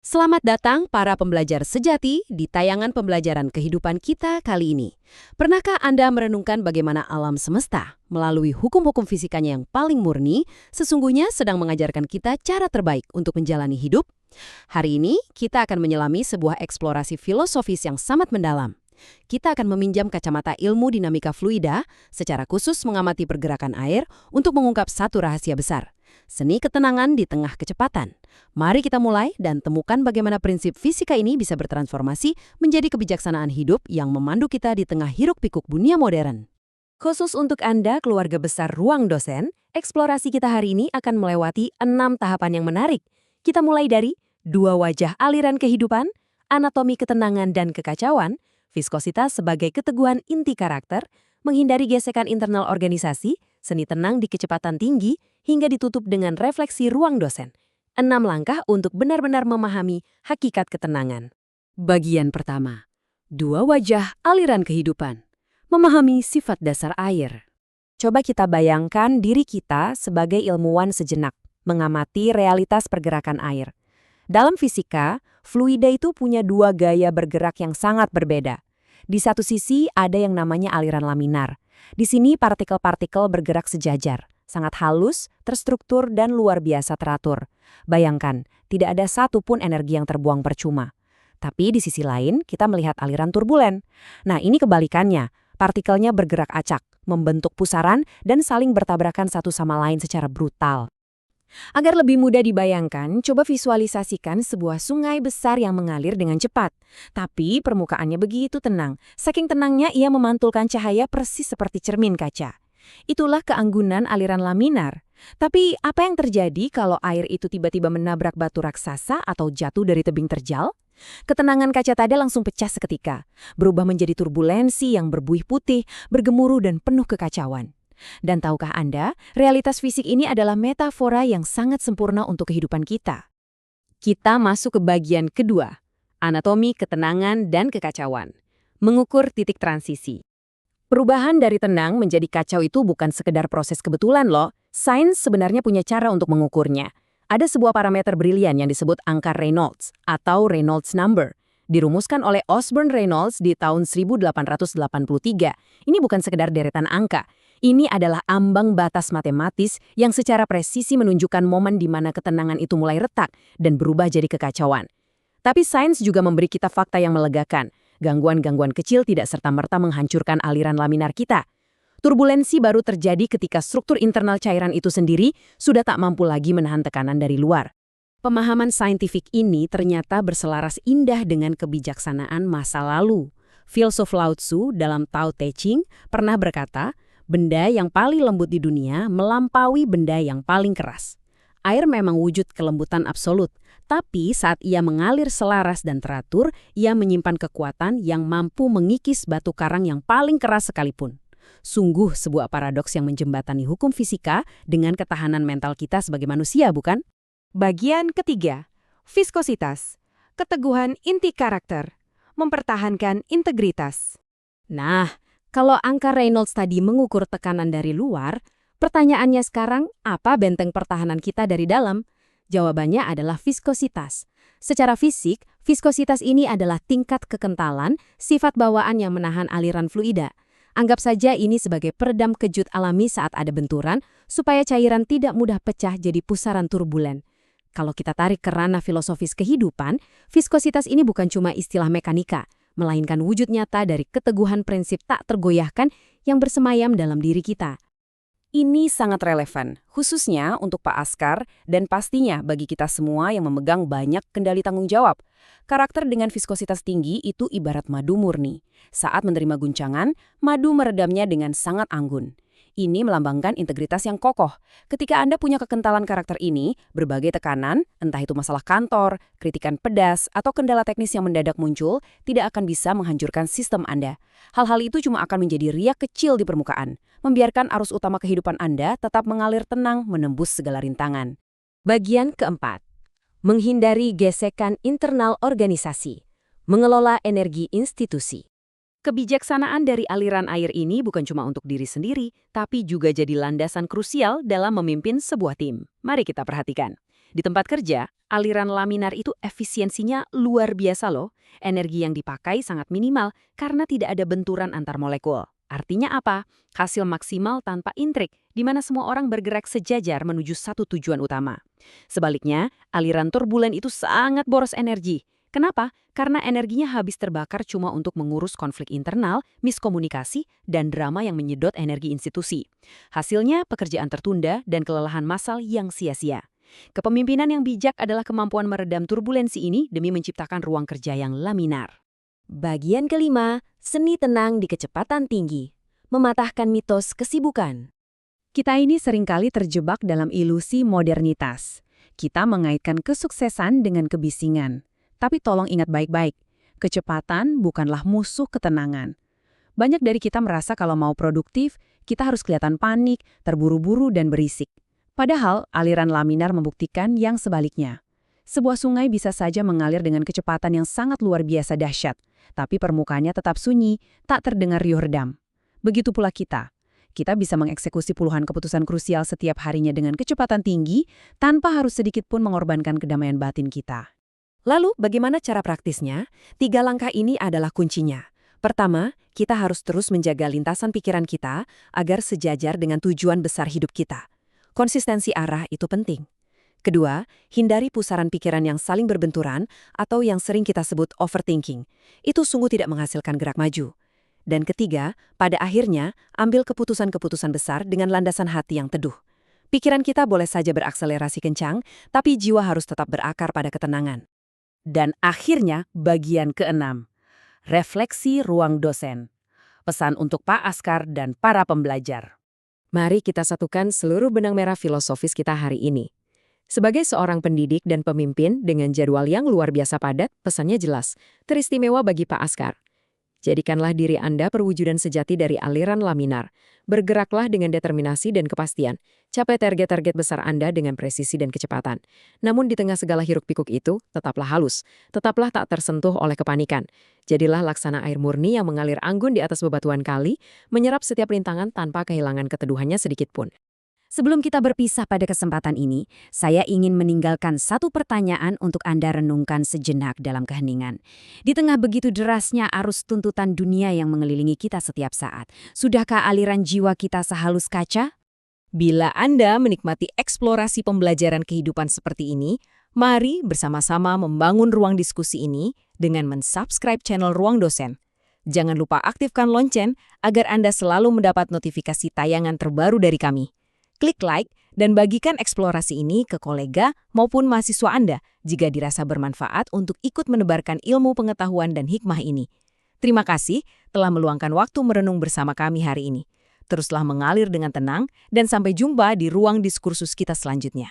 Selamat datang para pembelajar sejati di tayangan pembelajaran kehidupan kita kali ini. Pernahkah Anda merenungkan bagaimana alam semesta, melalui hukum-hukum fisikanya yang paling murni, sesungguhnya sedang mengajarkan kita cara terbaik untuk menjalani hidup? Hari ini, kita akan menyelami sebuah eksplorasi filosofis yang sangat mendalam. Kita akan meminjam kacamata ilmu dinamika fluida, secara khusus mengamati pergerakan air untuk mengungkap satu rahasia besar. Seni ketenangan di tengah kecepatan. Mari kita mulai dan temukan bagaimana prinsip fisika ini bisa bertransformasi menjadi kebijaksanaan hidup yang memandu kita di tengah hiruk-pikuk dunia modern. Khusus untuk Anda, keluarga besar Ruang Dosen, eksplorasi kita hari ini akan melewati 6 tahapan yang menarik. Kita mulai dari dua wajah aliran kehidupan, anatomi ketenangan dan kekacauan, viskositas sebagai keteguhan inti karakter, menghindari gesekan internal organisasi, seni tenang di kecepatan tinggi, hingga ditutup dengan refleksi Ruang Dosen. 6 langkah untuk benar-benar memahami hakikat ketenangan. Bagian pertama, dua wajah aliran kehidupan. Memahami sifat dasar air. Coba kita bayangkan diri kita sebagai ilmuwan sejenak, mengamati realitas pergerakan air. Dalam fisika, fluida itu punya dua gaya bergerak yang sangat berbeda. Di satu sisi ada yang namanya aliran laminar. Di sini partikel-partikel bergerak sejajar, sangat halus, terstruktur, dan luar biasa teratur. Bayangkan, tidak ada satupun energi yang terbuang percuma. Tapi di sisi lain, kita melihat aliran turbulen. Nah, ini kebalikannya. Partikelnya bergerak acak, membentuk pusaran, dan saling bertabrakan satu sama lain secara brutal. Agar lebih mudah dibayangkan, coba visualisasikan sebuah sungai besar yang mengalir dengan cepat. Tapi permukaannya begitu tenang. Saking tenangnya ia memantulkan cahaya persis seperti cermin kaca. Itulah keanggunan aliran laminar. Tapi apa yang terjadi kalau air itu tiba-tiba menabrak batu raksasa atau jatuh dari tebing terjal? Ketenangan kaca tadi langsung pecah seketika, berubah menjadi turbulensi yang berbuih putih, bergemuruh dan penuh kekacauan. Dan tahukah Anda, realitas fisik ini adalah metafora yang sangat sempurna untuk kehidupan kita. Kita masuk ke bagian kedua, anatomi ketenangan dan kekacauan. Mengukur titik transisi. Perubahan dari tenang menjadi kacau itu bukan sekedar proses kebetulan loh. Sains sebenarnya punya cara untuk mengukurnya. Ada sebuah parameter brilian yang disebut angka Reynolds atau Reynolds number. Dirumuskan oleh Osborne Reynolds di tahun 1883. Ini bukan sekedar deretan angka. Ini adalah ambang batas matematis yang secara presisi menunjukkan momen di mana ketenangan itu mulai retak dan berubah jadi kekacauan. Tapi sains juga memberi kita fakta yang melegakan. Gangguan-gangguan kecil tidak serta-merta menghancurkan aliran laminar kita. Turbulensi baru terjadi ketika struktur internal cairan itu sendiri sudah tak mampu lagi menahan tekanan dari luar. Pemahaman saintifik ini ternyata berselaras indah dengan kebijaksanaan masa lalu. Filsuf Lao Tzu dalam Tao Te Ching pernah berkata, benda yang paling lembut di dunia melampaui benda yang paling keras. Air memang wujud kelembutan absolut, tapi saat ia mengalir selaras dan teratur, ia menyimpan kekuatan yang mampu mengikis batu karang yang paling keras sekalipun. Sungguh sebuah paradoks yang menjembatani hukum fisika dengan ketahanan mental kita sebagai manusia, bukan? Bagian ketiga, viskositas, keteguhan inti karakter, mempertahankan integritas. Nah, kalau angka Reynolds tadi mengukur tekanan dari luar, pertanyaannya sekarang, apa benteng pertahanan kita dari dalam? Jawabannya adalah viskositas. Secara fisik, viskositas ini adalah tingkat kekentalan, sifat bawaan yang menahan aliran fluida. Anggap saja ini sebagai peredam kejut alami saat ada benturan, supaya cairan tidak mudah pecah jadi pusaran turbulen. Kalau kita tarik ke ranah filosofis kehidupan, viskositas ini bukan cuma istilah mekanika, melainkan wujud nyata dari keteguhan prinsip tak tergoyahkan yang bersemayam dalam diri kita. Ini sangat relevan, khususnya untuk Pak Askar dan pastinya bagi kita semua yang memegang banyak kendali tanggung jawab. Karakter dengan viskositas tinggi itu ibarat madu murni. Saat menerima guncangan, madu meredamnya dengan sangat anggun. Ini melambangkan integritas yang kokoh. Ketika Anda punya kekentalan karakter ini, berbagai tekanan, entah itu masalah kantor, kritikan pedas, atau kendala teknis yang mendadak muncul, tidak akan bisa menghancurkan sistem Anda. Hal-hal itu cuma akan menjadi riak kecil di permukaan, membiarkan arus utama kehidupan Anda tetap mengalir tenang menembus segala rintangan. Bagian keempat, menghindari gesekan internal organisasi, mengelola energi institusi. Kebijaksanaan dari aliran air ini bukan cuma untuk diri sendiri, tapi juga jadi landasan krusial dalam memimpin sebuah tim. Mari kita perhatikan. Di tempat kerja, aliran laminar itu efisiensinya luar biasa loh. Energi yang dipakai sangat minimal karena tidak ada benturan antar molekul. Artinya apa? Hasil maksimal tanpa intrik, di mana semua orang bergerak sejajar menuju satu tujuan utama. Sebaliknya, aliran turbulen itu sangat boros energi. Kenapa? Karena energinya habis terbakar cuma untuk mengurus konflik internal, miskomunikasi, dan drama yang menyedot energi institusi. Hasilnya, pekerjaan tertunda dan kelelahan massal yang sia-sia. Kepemimpinan yang bijak adalah kemampuan meredam turbulensi ini demi menciptakan ruang kerja yang laminar. Bagian kelima, seni tenang di kecepatan tinggi. Mematahkan mitos kesibukan. Kita ini seringkali terjebak dalam ilusi modernitas. Kita mengaitkan kesuksesan dengan kebisingan. Tapi tolong ingat baik-baik, kecepatan bukanlah musuh ketenangan. Banyak dari kita merasa kalau mau produktif, kita harus kelihatan panik, terburu-buru, dan berisik. Padahal, aliran laminar membuktikan yang sebaliknya. Sebuah sungai bisa saja mengalir dengan kecepatan yang sangat luar biasa dahsyat, tapi permukaannya tetap sunyi, tak terdengar riuh redam. Begitu pula kita. Kita bisa mengeksekusi puluhan keputusan krusial setiap harinya dengan kecepatan tinggi, tanpa harus sedikit pun mengorbankan kedamaian batin kita. Lalu, bagaimana cara praktisnya? 3 langkah ini adalah kuncinya. Pertama, kita harus terus menjaga lintasan pikiran kita agar sejajar dengan tujuan besar hidup kita. Konsistensi arah itu penting. Kedua, hindari pusaran pikiran yang saling berbenturan atau yang sering kita sebut overthinking. Itu sungguh tidak menghasilkan gerak maju. Dan ketiga, pada akhirnya, ambil keputusan-keputusan besar dengan landasan hati yang teduh. Pikiran kita boleh saja berakselerasi kencang, tapi jiwa harus tetap berakar pada ketenangan. Dan akhirnya, bagian keenam. Refleksi ruang dosen. Pesan untuk Pak Askar dan para pembelajar. Mari kita satukan seluruh benang merah filosofis kita hari ini. Sebagai seorang pendidik dan pemimpin dengan jadwal yang luar biasa padat, pesannya jelas, teristimewa bagi Pak Askar. Jadikanlah diri Anda perwujudan sejati dari aliran laminar. Bergeraklah dengan determinasi dan kepastian. Capai target-target besar Anda dengan presisi dan kecepatan. Namun di tengah segala hiruk-pikuk itu, tetaplah halus. Tetaplah tak tersentuh oleh kepanikan. Jadilah laksana air murni yang mengalir anggun di atas bebatuan kali, menyerap setiap rintangan tanpa kehilangan keteduhannya sedikit pun. Sebelum kita berpisah pada kesempatan ini, saya ingin meninggalkan satu pertanyaan untuk Anda renungkan sejenak dalam keheningan. Di tengah begitu derasnya arus tuntutan dunia yang mengelilingi kita setiap saat, sudahkah aliran jiwa kita sehalus kaca? Bila Anda menikmati eksplorasi pembelajaran kehidupan seperti ini, mari bersama-sama membangun ruang diskusi ini dengan mensubscribe channel Ruang Dosen. Jangan lupa aktifkan lonceng agar Anda selalu mendapat notifikasi tayangan terbaru dari kami. Klik like dan bagikan eksplorasi ini ke kolega maupun mahasiswa Anda jika dirasa bermanfaat untuk ikut menebarkan ilmu pengetahuan dan hikmah ini. Terima kasih telah meluangkan waktu merenung bersama kami hari ini. Teruslah mengalir dengan tenang dan sampai jumpa di ruang diskursus kita selanjutnya.